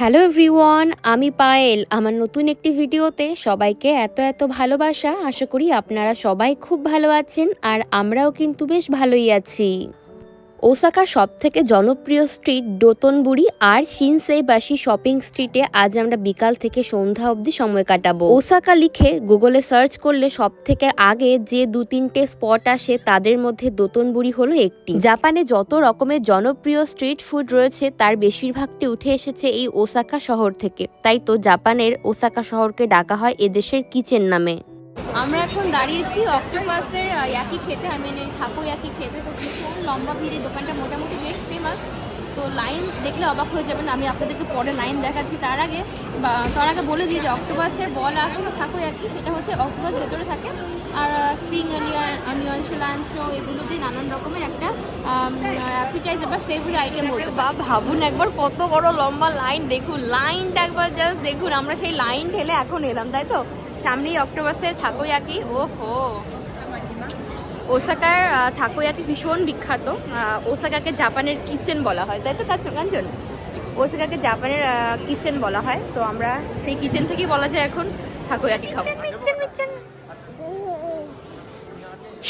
Hello everyone, আমি পায়েল। আমার নতুন একটি ভিডিওতে সবাইকে এত এত ভালোবাসা। আশা করি আপনারা সবাই খুব ভালো আছেন, আর আমরাও কিন্তু বেশ ভালোই আছি। ওসাকার সবথেকে জনপ্রিয় স্ট্রিট দোতনবুরি আর শিনসেইবাশি শপিং স্ট্রিটে আজ আমরা বিকাল থেকে সন্ধ্যা অবধি সময় কাটাবো। ওসাকা লিখে গুগলে সার্চ করলে সবথেকে আগে যে 2-3টে স্পট আসে তাদের মধ্যে দোতনবুরি হলো একটি। জাপানে যত রকমের জনপ্রিয় স্ট্রিট ফুড রয়েছে তার বেশিরভাগটি উঠে এসেছে এই ওসাকা শহর থেকে। তাই তো জাপানের ওসাকা শহরকে ডাকা হয় এদেশের কিচেন নামে। আমরা এখন দাঁড়িয়েছি অক্টোপাসের ইয়াকি খেতে, থাকো ইয়াকি খেতে। তো ভীষণ লম্বা ভিড়, দোকানটা মোটামুটি বেশ ফেমাস। তো লাইন দেখলে অবাক হয়ে যাবেন। আমি আপনাদেরকে পরে লাইন দেখাচ্ছি। তার আগে বলে দিই যে অক্টোপাসের বল আসলে থাকো ইয়াকি, সেটা হচ্ছে অক্টোপাস ভেতরে থাকে, আর স্প্রিং অনিয়ন সিলান্ট্রো এগুলো দিয়ে নানান রকমের একটা অ্যাপিটাইজার বা সেভরি আইটেম বলতে। বা ভাবুন একবার কত বড় লম্বা লাইন, দেখুন লাইনটা একবার জাস্ট দেখুন। আমরা সেই লাইন ঠেলে এখন এলাম, তাই তো সামনেই অক্টোপাসের থাকোয়াকি। ওহো, ওসাকার থাকোয়াকি ভীষণ বিখ্যাত। ওসাকাকে জাপানের কিচেন বলা হয়, তাই তো কাঞ্চন? ওসাকাকে জাপানের কিচেন বলা হয়। তো আমরা সেই কিচেন থেকেই বলা যায় এখন থাকোয়াকি খাবো।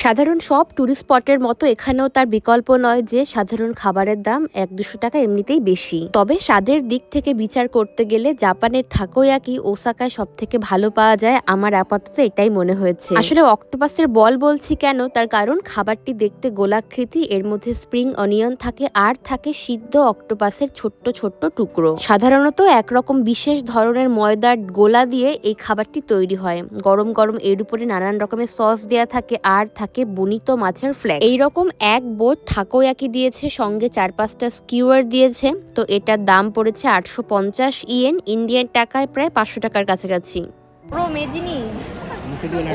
সাধারণ সব ট্যুরিস্ট স্পটের মতো এখানেও তার বিকল্প নয় যে সাধারণ খাবারের দাম 1-200 টাকা এমনিতেই বেশি। তবে স্বাদের দিক থেকে বিচার করতে গেলে জাপানের থাকোয়াকি ওসাকায় সব থেকে ভালো পাওয়া যায়, আমার আপাতত এটাই মনে হয়েছে। আসলে অক্টোপাসের বল বলছি কেন, তার কারণ খাবারটি দেখতে গোলাকৃতি, এর মধ্যে স্প্রিং অনিয়ন থাকে আর থাকে সিদ্ধ অক্টোপাসের ছোট্ট ছোট্ট টুকরো। সাধারণত একরকম বিশেষ ধরনের ময়দার গোলা দিয়ে এই খাবারটি তৈরি হয়। গরম গরম এর উপরে নানান রকমের সস দেয়া থাকে আর থাকে বনিত মাছের ফ্লেক্স। এইরকম এক বোট থাকোয়াকি দিয়েছে, সঙ্গে 4-5টা স্কিউয়ার দিয়েছে। তো এটার দাম পড়েছে 850 ইয়েন, ইন্ডিয়ান টাকায় প্রায় 500 টাকার কাছাকাছি। Bro Medini,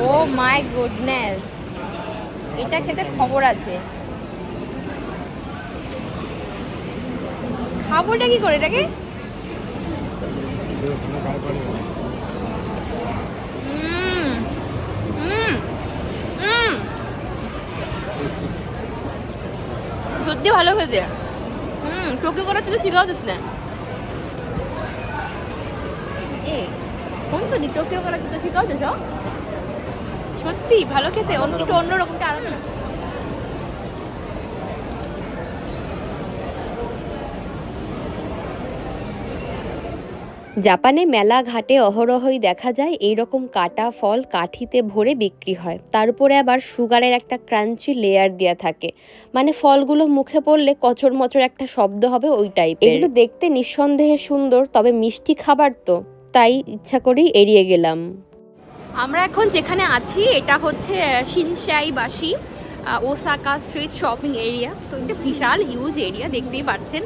O my goodness, এটা খেতে খবর আছে। খাবোটা কি করে এটাকে? সত্যি ভালো খেতে। টোকিও করা তো ঠিক আছে না? এ কোন তো টোকিও করা তো ঠিক আছে সব। সত্যি ভালো খেতে, একটু অন্যরকমটা আলাদা না? জাপানে মেলা ঘাটে অহরহই দেখা যায় এইরকম কাটা ফল কাঠিতে ভরে বিক্রি হয়। তার উপরে আবার সুগারের একটা ক্রাঞ্চি লেয়ার দেয়া থাকে, মানে ফলগুলো মুখে পড়লে কচর মচর একটা শব্দ হবে ওই টাইপের। এগুলো দেখতে নিঃসন্দেহে সুন্দর, তবে মিষ্টি খাবার তো, তাই ইচ্ছা করেই এড়িয়ে গেলাম। আমরা এখন যেখানে আছি এটা হচ্ছে শিনসাইবাশি ওসাকা স্ট্রিট শপিং এরিয়া। তো এটা বিশাল হিউজ এরিয়া, দেখতেই পাচ্ছেন।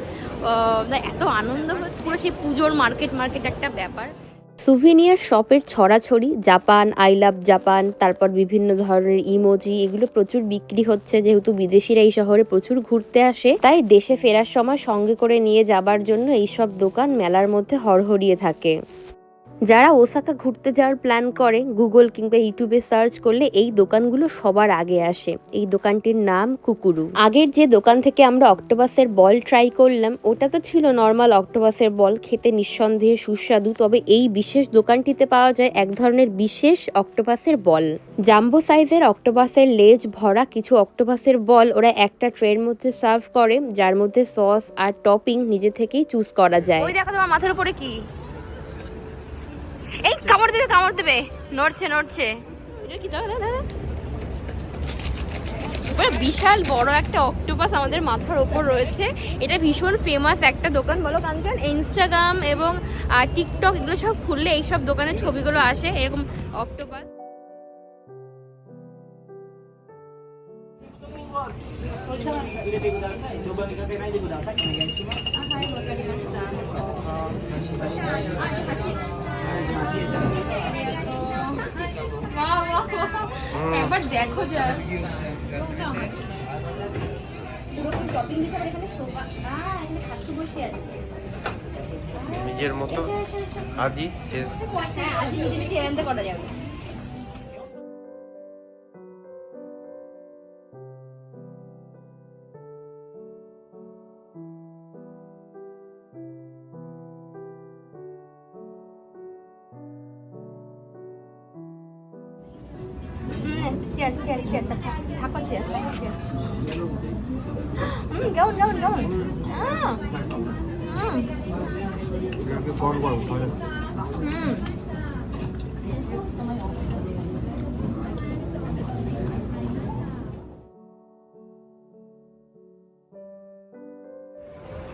এত আনন্দ হচ্ছে, পুরো সেই পুজোর মার্কেট একটা ব্যাপার। সুভিনিয়ার শপের ছড়াছড়ি, জাপান, আই লাভ জাপান, তারপর বিভিন্ন ধরনের ইমোজি, এগুলো প্রচুর বিক্রি হচ্ছে। যেহেতু বিদেশিরা এই শহরে প্রচুর ঘুরতে আসে, তাই দেশে ফেরার সময় সঙ্গে করে নিয়ে যাবার জন্য এইসব দোকান মেলার মধ্যে হরহরিয়ে থাকে। যারা ওসাকা ঘুরতে যাওয়ার প্ল্যান করে গুগল কিংবা ইউটিউবে সার্চ করলে এই দোকানগুলো সবার আগে আসে। এই দোকানটির নাম কুকুরু। আগের যে দোকান থেকে আমরা অক্টোপাসের বল ট্রাই করলাম ওটা তো ছিল নর্মাল অক্টোপাসের বল, খেতে নিঃসন্দেহে সুস্বাদু। তবে এই বিশেষ দোকানটিতে পাওয়া যায় এক ধরনের বিশেষ অক্টোপাসের বল। জাম্বো সাইজের অক্টোপাসের লেজ ভরা কিছু অক্টোপাসের বল ওরা একটা ট্রের মধ্যে সার্ভ করে, যার মধ্যে সস আর টপিং নিজে থেকেই চুজ করা যায়। ওই দেখো তোমার মাথার উপরে কি, এই কামড় দেবে, নড়ছে। এটা কি দাদা দাদা, বিশাল বড় একটা অক্টোপাস আমাদের মাথার ওপর রয়েছে। এটা ভীষণ ফেমাস একটা দোকান, বলো কাঞ্চন। ইনস্টাগ্রাম এবং টিকটক এগুলো সব খুললে এইসব দোকানের ছবিগুলো আসে, এরকম অক্টোপাস। একবার দেখো যা নিজের মতো আজই করা যাবে। cheers, cheers, cheers. Taco cheers, taco cheers. Go, go, go.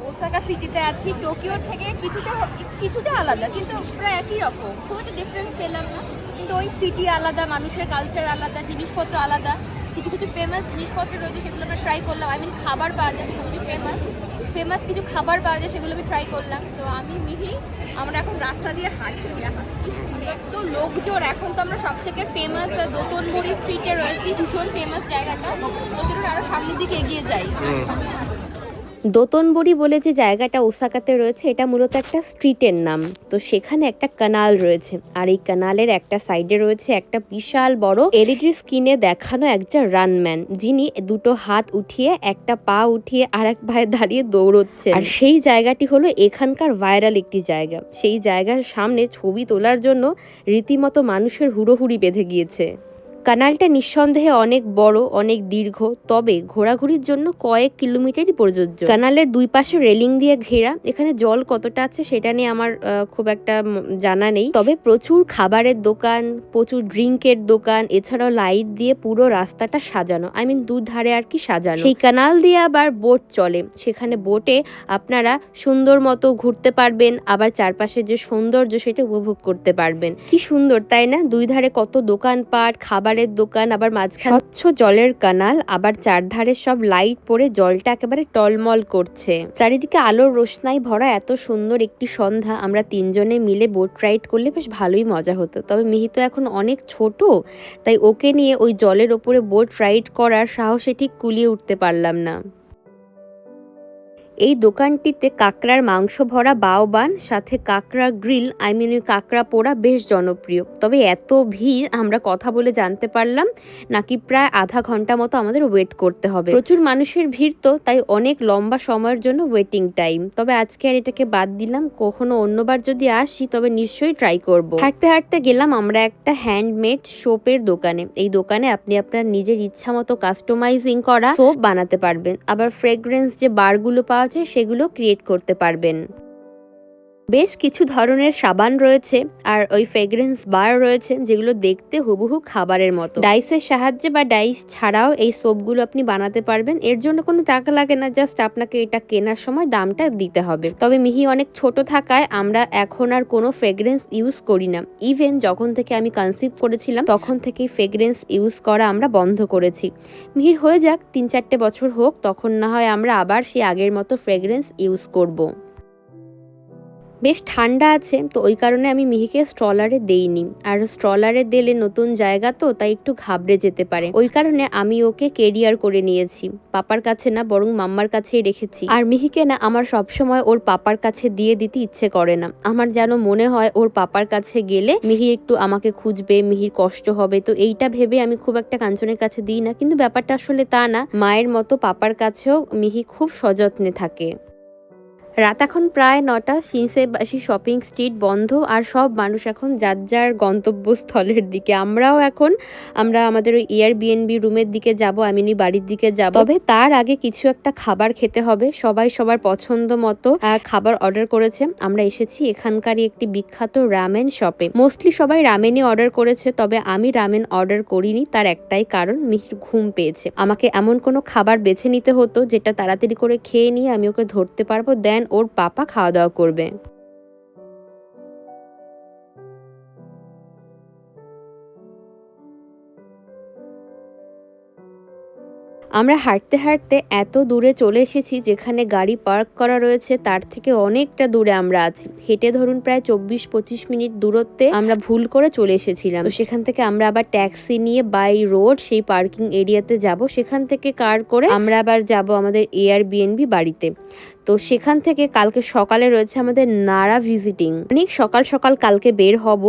Osaka সিটিতে আছি। টোকিওর থেকে কিছুটা আলাদা, কিন্তু প্রায় একই রকম, খুব একটা ডিফারেন্স পেলাম না। কিন্তু ওই সিটি আলাদা, মানুষের কালচার আলাদা, জিনিসপত্র আলাদা। কিছু ফেমাস জিনিসপত্র রয়েছে, সেগুলো আমরা ট্রাই করলাম। খাবার পাওয়া যায়, কিছু ফেমাস কিছু খাবার পাওয়া যায়, সেগুলো আমি ট্রাই করলাম। তো আমি মিহি আমরা এখন রাস্তা দিয়ে হাঁটছি। তো লোকজন, এখন তো আমরা সব থেকে ফেমাস দোতনবড়ি স্ট্রিটে রয়েছি, ভীষণ ফেমাস জায়গাটা। তো চলুন আরো সামনের দিকে এগিয়ে যাই। দোতনবড়ি বলে যে জায়গাটা ওসাকাতে রয়েছে, এটা মূলত একটা স্ট্রিটের নাম। তো সেখানে একটা কানাল রয়েছে, আর এই কানালের একটা সাইডে রয়েছে একটা বিশাল বড় এলইডি স্ক্রিনে দেখানো একজন রানম্যান, যিনি দুটো হাত উঠিয়ে, একটা পা উঠিয়ে আর এক পায়ে দাঁড়িয়ে দৌড়চ্ছে। আর সেই জায়গাটি হলো এখানকার ভাইরাল একটি জায়গা। সেই জায়গার সামনে ছবি তোলার জন্য রীতিমতো মানুষের হুড়োহুড়ি বেঁধে গিয়েছে। কানালটা নিঃসন্দেহে অনেক বড়, অনেক দীর্ঘ, তবে ঘোরাঘুরির জন্য কয়েক কিলোমিটারই প্রযোজ্য। কানালের দুই পাশে রেলিং দিয়ে ঘেরা। এখানে জল কতটা আছে সেটা নিয়ে আমার খুব একটা জানা নেই, তবে প্রচুর খাবারের দোকান, প্রচুর ড্রিঙ্কের দোকান, এছাড়াও লাইট দিয়ে পুরো রাস্তাটা সাজানো। দুধারে আর কি সাজানো। সেই কানাল দিয়ে আবার বোট চলে, সেখানে বোটে আপনারা সুন্দর মতো ঘুরতে পারবেন, আবার চারপাশে যে সৌন্দর্য সেটা উপভোগ করতে পারবেন। কি সুন্দর তাই না? দুই ধারে কত দোকানপাট, খাবারের দোকান, আবার মাঝখানে স্বচ্ছ জলের কানাল, আবার চারধারে সব লাইট পড়ে জলটা একেবারে টলমল করছে। চারিদিকে আলোর রোশনাই ভরা এত সুন্দর একটি সন্ধ্যা। আমরা তিনজনে মিলে বোট রাইড করলে বেশ ভালোই মজা হতো। তবে মিহি তো এখন অনেক ছোট, তাই ওকে নিয়ে ওই জলের ওপরে বোট রাইড করার সাহসে ঠিক কুলিয়ে উঠতে পারলাম না। এই দোকানটিতে কাঁকড়ার মাংস ভরা বাওবান, সাথে কাঁকড়া গ্রিল, ওই কাঁকড়া পোড়া বেশ জনপ্রিয়। তবে এত ভিড়, আমরা কথা বলে জানতে পারলাম নাকি প্রায় আধা ঘন্টা মতো আমাদের ওয়েট করতে হবে। প্রচুর মানুষের ভিড়, তো তাই অনেক লম্বা সময়ের জন্য ওয়েটিং টাইম। তবে আজকে আর এটাকে বাদ দিলাম, কখনো অন্যবার যদি আসি তবে নিশ্চয়ই ট্রাই করব। হাঁটতে হাঁটতে গেলাম আমরা একটা হ্যান্ডমেড সোপের দোকানে। এই দোকানে আপনি আপনার নিজের ইচ্ছা মতো কাস্টমাইজিং করা সোপ বানাতে পারবেন, আবার ফ্রেগ্রেন্স যে বারগুলো পাওয়া যায় সেগুলো ক্রিয়েট করতে পারবেন। বেশ কিছু ধরনের সাবান রয়েছে, আর ওই ফ্রেগ্রেন্স বার রয়েছে, যেগুলো দেখতে হুবহু খাবারের মতো। ডাইসের সাহায্যে বা ডাইস ছাড়াও এই সোপগুলো আপনি বানাতে পারবেন। এর জন্য কোনো টাকা লাগে না, জাস্ট আপনাকে এটা কেনার সময় দামটা দিতে হবে। তবে মিহি অনেক ছোট থাকায় আমরা এখন আর কোনো ফ্রেগ্রেন্স ইউজ করি না। ইভেন যখন থেকে আমি কনসিভ করেছিলাম তখন থেকেই ফ্রেগ্রেন্স ইউজ করা আমরা বন্ধ করেছি। মিহির হয়ে যাক 3-4 বছর হোক, তখন না হয় আমরা আবার সেই আগের মতো ফ্রেগ্রেন্স ইউজ করব। বেশ ঠান্ডা আছে, তো ওই কারণে আমি মিহিকে স্ট্রলারে দেইনি। আর স্ট্রলারে দিলে নতুন জায়গা তো, তাই একটু ঘাবড়ে যেতে পারে। ওই কারণে আমি ওকে ক্যারিয়ার করে নিয়েছি। পাপার কাছে না, বরং মাম্মার কাছেই রেখেছি। আর মিহিকে না আমার সবসময় ওর পাপার কাছে দিয়ে দিতে ইচ্ছে করে না। আমার যেন মনে হয় ওর পাপার কাছে গেলে মিহি একটু আমাকে খুঁজবে, মিহির কষ্ট হবে। তো এইটা ভেবে আমি খুব একটা কাঞ্চনের কাছে দিই না, কিন্তু ব্যাপারটা আসলে তা না। মায়ের মতো পাপার কাছেও মিহি খুব সযত্নে থাকে। রাত এখন প্রায় 9টা। শিনসেবাসী শপিং স্ট্রিট বন্ধ, আর সব মানুষ এখন যার যার গন্তব্যস্থলের দিকে। আমরা আমাদের ওই এয়ারবিএনবি রুমের দিকে যাব, ওই বাড়ির দিকে যাব। তবে তার আগে কিছু একটা খাবার খেতে হবে। সবাই সবার পছন্দ মতো খাবার অর্ডার করেছে। আমরা এসেছি এখানকারই একটি বিখ্যাত রামেন শপে। মোস্টলি সবাই রামেনই অর্ডার করেছে, তবে আমি রামেন অর্ডার করিনি। তার একটাই কারণ, মিহির ঘুম পেয়েছে। আমাকে এমন কোনো খাবার বেছে নিতে হতো যেটা তাড়াতাড়ি করে খেয়ে নিয়ে আমি ওকে ধরতে পারবো, দেন ওর পাপা খাওয়া দাওয়া করবে। আমরা হাঁটতে হাঁটতে এত দূরে চলে এসেছি, যেখানে গাড়ি পার্ক করা রয়েছে তার থেকে অনেকটা দূরে আমরা আছি। হেঁটে ধরুন প্রায় 24-25 মিনিট দূরত্বে আমরা ভুল করে চলে এসেছিলাম। তো সেখান থেকে আমরা আবার ট্যাক্সি নিয়ে বাই রোড সেই পার্কিং এরিয়াতে যাব। সেখান থেকে কার করে আমরা আবার যাব আমাদের এয়ারবিএনবি বাড়িতে। তো সেখান থেকে কালকে সকালে রয়েছে আমাদের নারা ভিজিটিং। অনেক সকাল সকাল কালকে বের হব।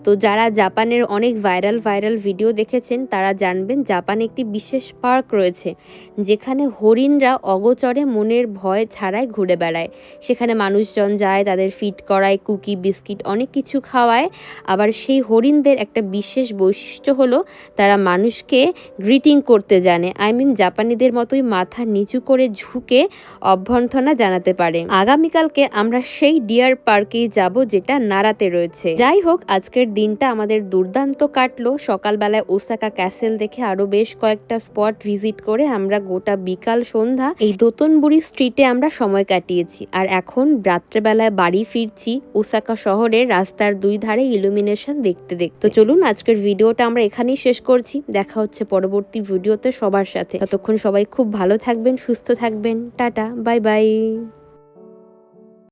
তো যারা জাপানের অনেক ভাইরাল ভিডিও দেখেছেন তারা জানবেন জাপানে একটি বিশেষ পার্ক রয়েছে যেখানে হরিণরা অগোচরে মনের ভয় ছাড়াই ঘুরে বেড়ায়। সেখানে মানুষজন যায়, তাদের ফিড করায়, কুকি বিস্কিট অনেক কিছু খাওয়ায়। আবার সেই হরিণদের একটা বিশেষ বৈশিষ্ট্য হলো তারা মানুষকে গ্রিটিং করতে জানে। জাপানিদের মতোই মাথা নিচু করে ঝুঁকে অভ্যর্থনা জানাতে পারে। আগামীকালকে আমরা সেই ডিয়ার পার্কেই যাব যেটা নারাতে রয়েছে। যাই হোক, আজকের দিনটা আমাদের দুর্দান্ত কাটলো। সকালবেলায় ওসাকা ক্যাসেল দেখে আরো বেশ কয়েকটা স্পট ভিজিট করে আমরা গোটা বিকাল সন্ধ্যা এই দোতনবুড়ি স্ট্রিটে আমরা সময় কাটিয়েছি। আর এখন রাত্রেবেলায় বাড়ি ফিরছি ওসাকা শহরের রাস্তার দুই ধারে ইলুমিনেশন দেখতে দেখতে। তো চলুন আজকের ভিডিওটা আমরা এখানেই শেষ করছি। দেখা হচ্ছে পরবর্তী ভিডিওতে সবার সাথে। ততক্ষণ সবাই খুব ভালো থাকবেন, সুস্থ থাকবেন। Tata, bye bye.